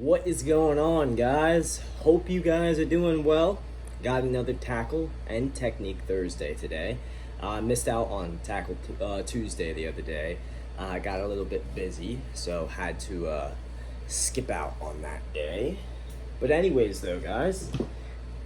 What is going on, guys? Hope you guys are doing well. Got another tackle and technique Thursday today. Missed out on tackle Tuesday the other day. Got a little bit busy, so had to skip out on that day. But anyways though, guys,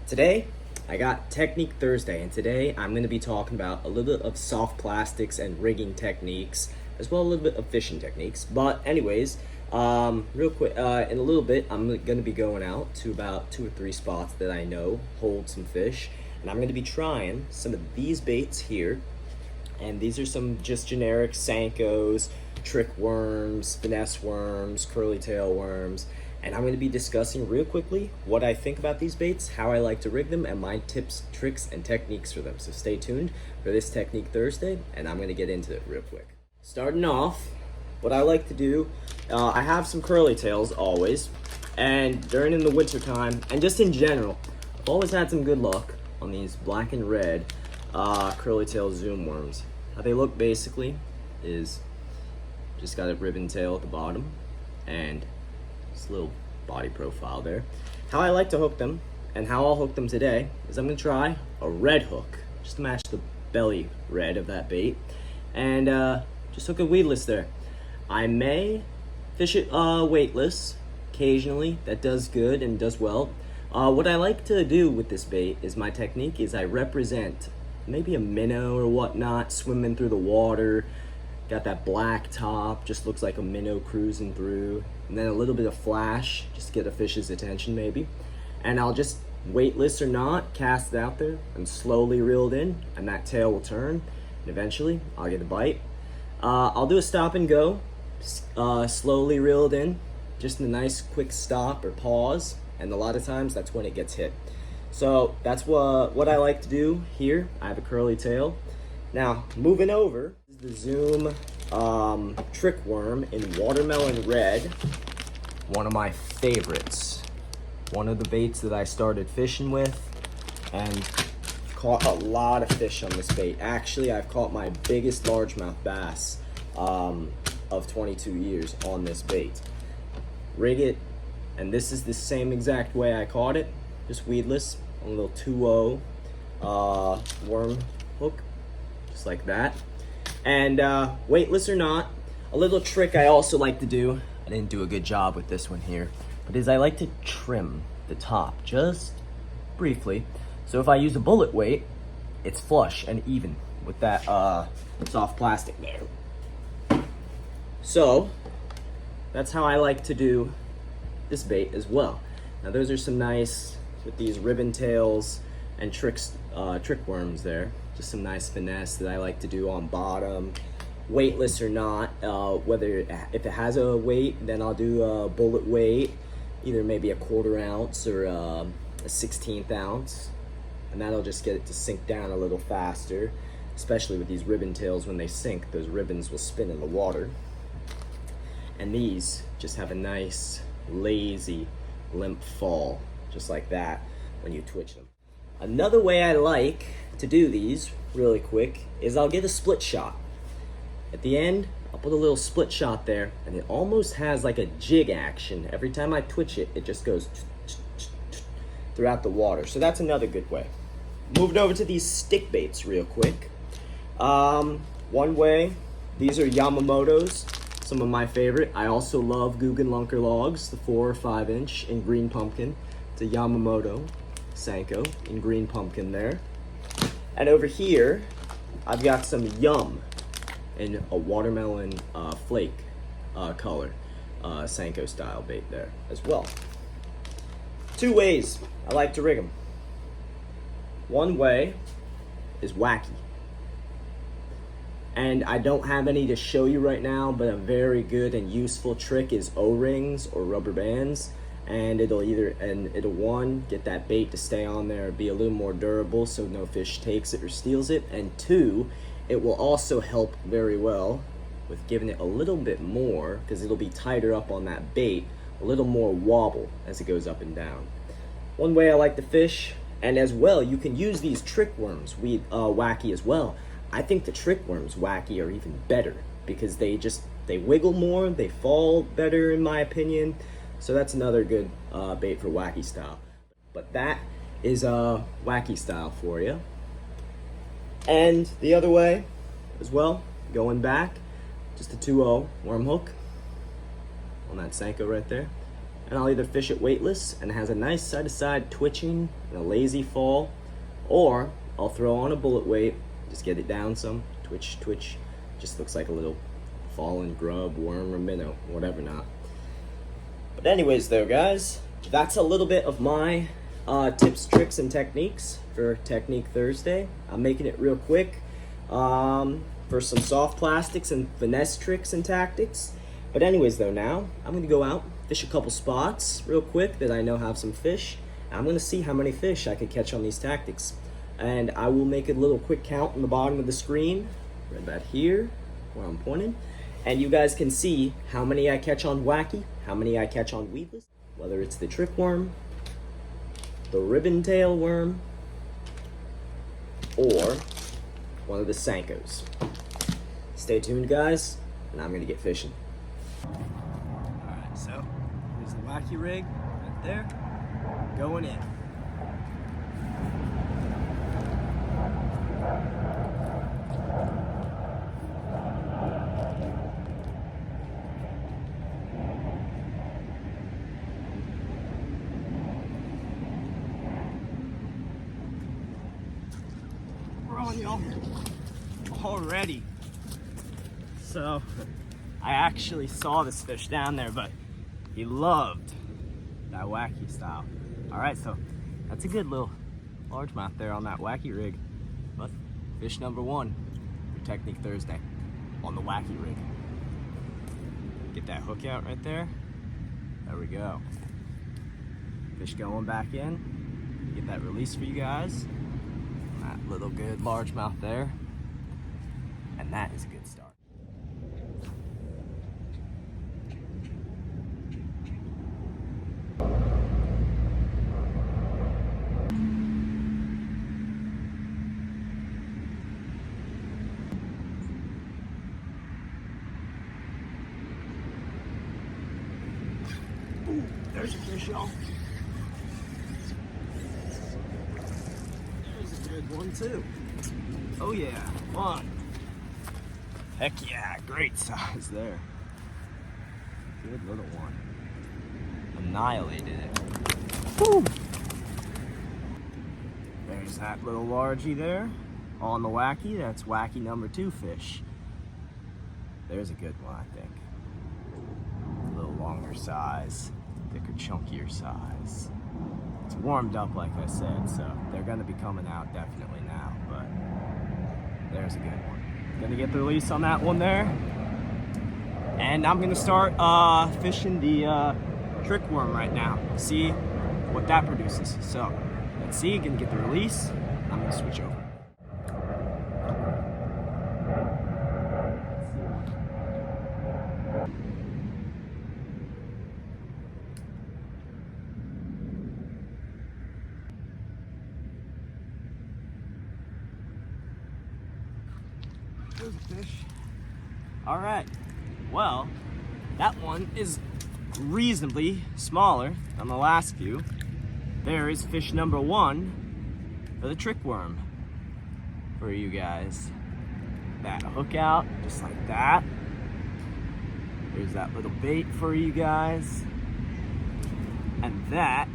today I got Technique Thursday, and today I'm going to be talking about a little bit of soft plastics and rigging techniques, as well as a little bit of fishing techniques. But anyways, real quick, in a little bit, I'm going to be going out to about 2 or 3 spots that I know hold some fish, and I'm going to be trying some of these baits here. And these are some just generic Senkos, trick worms, finesse worms, curly tail worms. And I'm going to be discussing real quickly what I think about these baits, how I like to rig them, and my tips, tricks, and techniques for them. So stay tuned for this Technique Thursday, and I'm going to get into it real quick. Starting off, what I like to do, I have some curly tails always, and during in the winter time, and just in general, I've always had some good luck on these black and red curly tail zoom worms. How they look basically is just got a ribbon tail at the bottom, and this little body profile there. How I like to hook them, and how I'll hook them today, is I'm going to try a red hook, just to match the belly red of that bait, and just hook it weedless there. I may fish it weightless occasionally. That does good and does well. What I like to do with this bait is my technique is I represent maybe a minnow or whatnot swimming through the water. Got that black top, just looks like a minnow cruising through, and then a little bit of flash just to get a fish's attention maybe. And I'll just, weightless or not, cast it out there and slowly reel it in, and that tail will turn, and eventually I'll get a bite. I'll do a stop and go, slowly reel it in, just a nice quick stop or pause, and a lot of times that's when it gets hit. So that's what I like to do here. I have a curly tail. Now, moving over, the Zoom trick worm in watermelon red, one of my favorites. One of the baits that I started fishing with, and caught a lot of fish on this bait. Actually, I've caught my biggest largemouth bass of 22 years on this bait. Rig it, and this is the same exact way I caught it, just weedless, a little 2-0 worm hook, just like that. And weightless or not, a little trick I also like to do, I didn't do a good job with this one here, but is I like to trim the top just briefly. So if I use a bullet weight, it's flush and even with that soft plastic there. So that's how I like to do this bait as well. Now those are some nice, with these ribbon tails and trick worms there, just some nice finesse that I like to do on bottom, weightless or not. If it has a weight, then I'll do a bullet weight, either maybe a 1/4 ounce or a 1/16 ounce, and that'll just get it to sink down a little faster, especially with these ribbon tails. When they sink, those ribbons will spin in the water, and these just have a nice lazy limp fall, just like that when you twitch them. Another way I like to do these really quick is I'll get a split shot. At the end, I'll put a little split shot there, and it almost has like a jig action. Every time I twitch it, it just goes throughout the water. So that's another good way. Moving over to these stick baits real quick. One way, these are Yamamoto's, some of my favorite. I also love Guggenlunker logs, the 4 or 5 inch in green pumpkin. It's a Yamamoto Senko in green pumpkin there. And over here, I've got some Yum in a watermelon flake color, Senko style bait there as well. 2 ways I like to rig them. One way is wacky, and I don't have any to show you right now, but a very good and useful trick is O-rings or rubber bands, and it'll one, get that bait to stay on there, be a little more durable so no fish takes it or steals it, and 2, it will also help very well with giving it a little bit more, because it'll be tighter up on that bait, a little more wobble as it goes up and down. One way I like to fish, and as well, you can use these trick worms, wacky as well. I think the trick worms wacky are even better because they wiggle more, they fall better in my opinion. So that's another good bait for wacky style. But that is wacky style for you. And the other way as well, going back, just a 2-0 worm hook on that Senko right there. And I'll either fish it weightless and it has a nice side-to-side twitching and a lazy fall, or I'll throw on a bullet weight, just get it down some, twitch, twitch. Just looks like a little fallen grub, worm, or minnow, whatever not. But anyways though, guys, that's a little bit of my tips, tricks, and techniques for Technique Thursday. I'm making it real quick for some soft plastics and finesse tricks and tactics. But anyways though, now I'm gonna go out, fish a couple spots real quick that I know have some fish. I'm gonna see how many fish I could catch on these tactics. And I will make a little quick count on the bottom of the screen, right about here, where I'm pointing. And you guys can see how many I catch on wacky, how many I catch on weedless, whether it's the trick worm, the ribbon tail worm, or one of the Senkos. Stay tuned, guys, and I'm gonna get fishing. Alright, so here's the wacky rig right there, going in. We're on, y'all, already. So I actually saw this fish down there, but he loved that wacky style. All right, so that's a good little largemouth there on that wacky rig. But fish number 1 for Technique Thursday on the wacky rig. Get that hook out right there. There we go. Fish going back in. Get that release for you guys. That little good largemouth there. And that is a good start. Ooh, there's a fish, y'all. There's a good one, too. Oh, yeah. Come on. Heck yeah. Great size there. Good little one. Annihilated it. Woo! There's that little largie there on the wacky. That's wacky number 2 fish. There's a good one, I think. A little longer size, thicker, chunkier size. It's warmed up, like I said, so they're gonna be coming out definitely now, but there's a good one. Gonna get the release on that one there. And I'm gonna start fishing the trick worm right now, see what that produces. So let's see, gonna get the release. I'm gonna switch over. There's a fish. All right, well, that one is reasonably smaller than the last few. There is fish number 1 for the trick worm for you guys. That hook out, just like that. There's that little bait for you guys. And that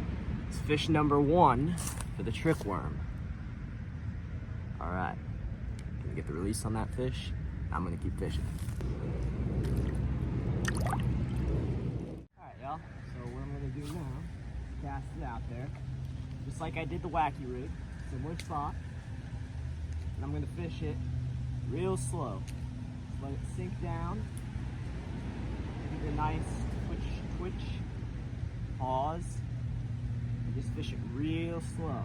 is fish number 1 for the trick worm. All right. Gonna get the release on that fish. I'm gonna keep fishing. Alright, y'all. So what I'm gonna do now is cast it out there. Just like I did the wacky rig. Similar spot. And I'm gonna fish it real slow. Just let it sink down. Give it a nice twitch, pause. And just fish it real slow.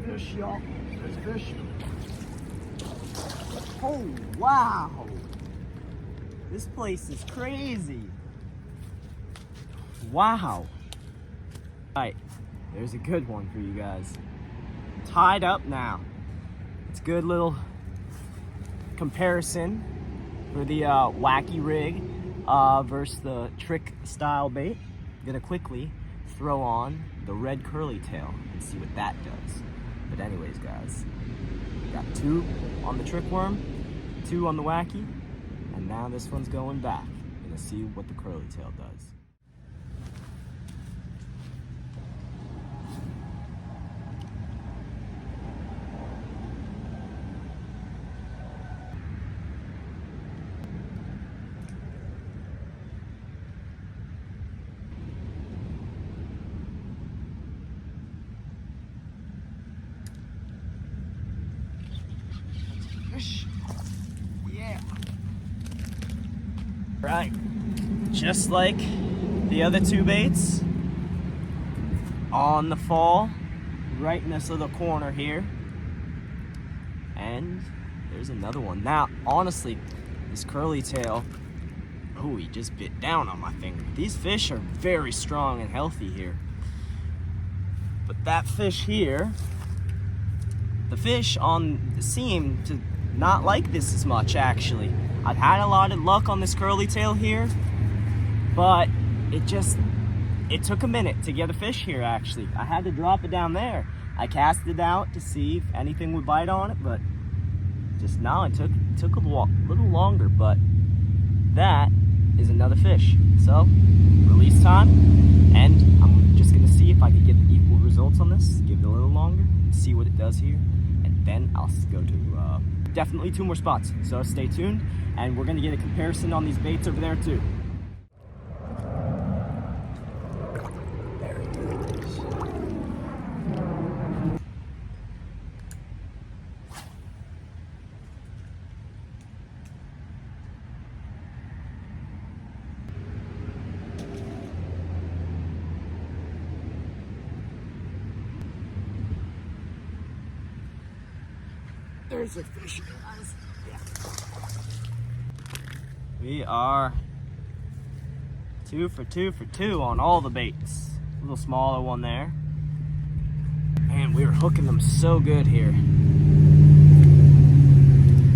Fish, y'all. There's fish. Oh, wow. This place is crazy. Wow. All right, there's a good one for you guys. Tied up now. It's a good little comparison for the wacky rig versus the trick style bait. I'm gonna quickly throw on the red curly tail and see what that does. But anyways, guys, we got 2 on the trick worm, 2 on the wacky, and now this one's going back. Gonna see what the curly tail does. Yeah. Right. Just like the other 2 baits on the fall, right in this little corner here. And there's another one. Now, honestly, this curly tail, oh, he just bit down on my finger. These fish are very strong and healthy here. But that fish here, the fish seem to not like this as much, actually. I've had a lot of luck on this curly tail here, but it took a minute to get a fish here, actually. I had to drop it down there. I cast it out to see if anything would bite on it, but just now it took a little longer, but that is another fish. So, release time, and I'm just gonna see if I can get equal results on this, give it a little longer, see what it does here, and then I'll go to definitely 2 more spots. So stay tuned, and we're gonna get a comparison on these baits over there too. There it is. There's a fish, guys. Yeah. We are 2 for 2 for 2 on all the baits. A little smaller one there. Man, we were hooking them so good here.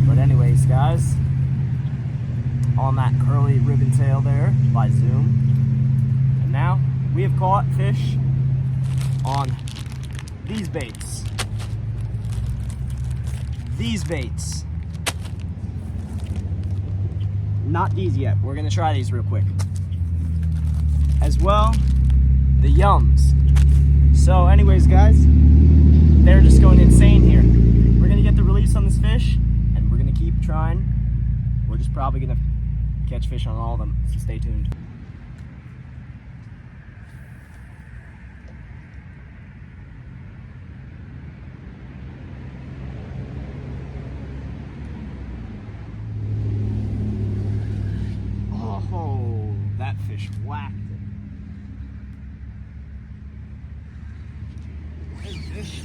But anyways, guys, on that curly ribbon tail there by Zoom. And now we have caught fish on these baits. These baits. Not these yet. We're gonna try these real quick. As well, the yums. So anyways, guys, they're just going insane here. We're gonna get the release on this fish, and we're gonna keep trying. We're just probably gonna catch fish on all of them, so stay tuned. Oh, that fish whacked it. Good fish.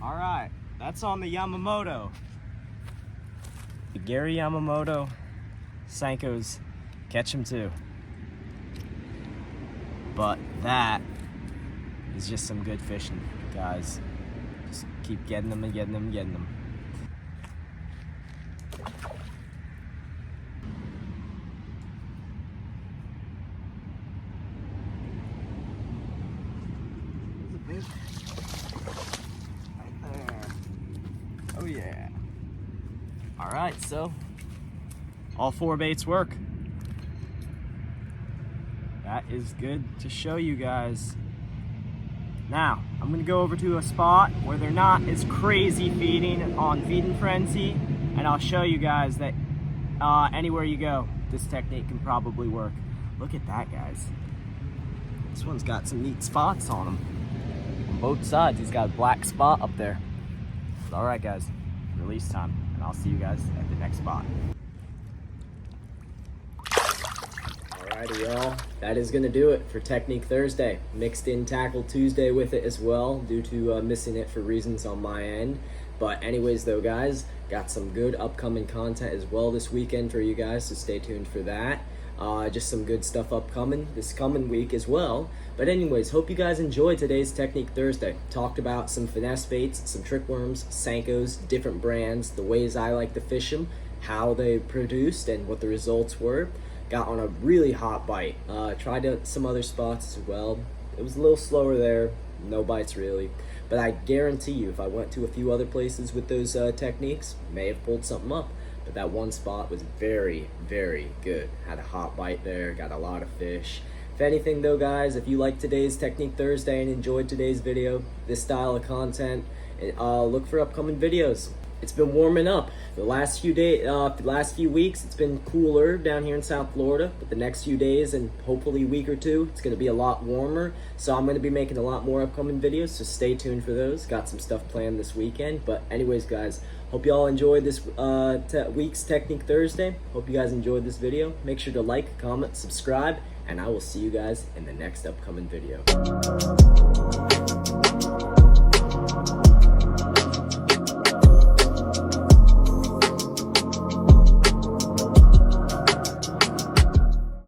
All right, that's on the Yamamoto. The Gary Yamamoto Senkos, catch him too. But that is just some good fishing, guys. Just keep getting them and getting them and getting them. Right there. Oh yeah. All right, so all 4 baits work. That is good to show you guys. Now, I'm gonna go over to a spot where they're not as crazy feeding on Feeding Frenzy, and I'll show you guys that anywhere you go, this technique can probably work. Look at that, guys. This one's got some neat spots on him. On both sides, he's got a black spot up there. All right, guys, release time, and I'll see you guys at the next spot. Alrighty, y'all. That is gonna do it for Technique Thursday. Mixed in Tackle Tuesday with it as well, due to missing it for reasons on my end. But anyways, though, guys, got some good upcoming content as well this weekend for you guys, so stay tuned for that. Just some good stuff upcoming this coming week as well. But anyways, hope you guys enjoyed today's Technique Thursday. Talked about some finesse baits, some trick worms, Senkos, different brands, the ways I like to fish them, how they produced, and what the results were. Got on a really hot bite. Tried out some other spots as well. It was a little slower there, no bites really. But I guarantee you, if I went to a few other places with those techniques, may have pulled something up. But that one spot was very, very good. Had a hot bite there, got a lot of fish. If anything though, guys, if you liked today's Technique Thursday and enjoyed today's video, this style of content, look for upcoming videos. It's been warming up. The last few weeks, it's been cooler down here in South Florida. But the next few days and hopefully a week or two, it's going to be a lot warmer. So I'm going to be making a lot more upcoming videos. So stay tuned for those. Got some stuff planned this weekend. But anyways, guys, hope you all enjoyed this week's Technique Thursday. Hope you guys enjoyed this video. Make sure to like, comment, subscribe, and I will see you guys in the next upcoming video.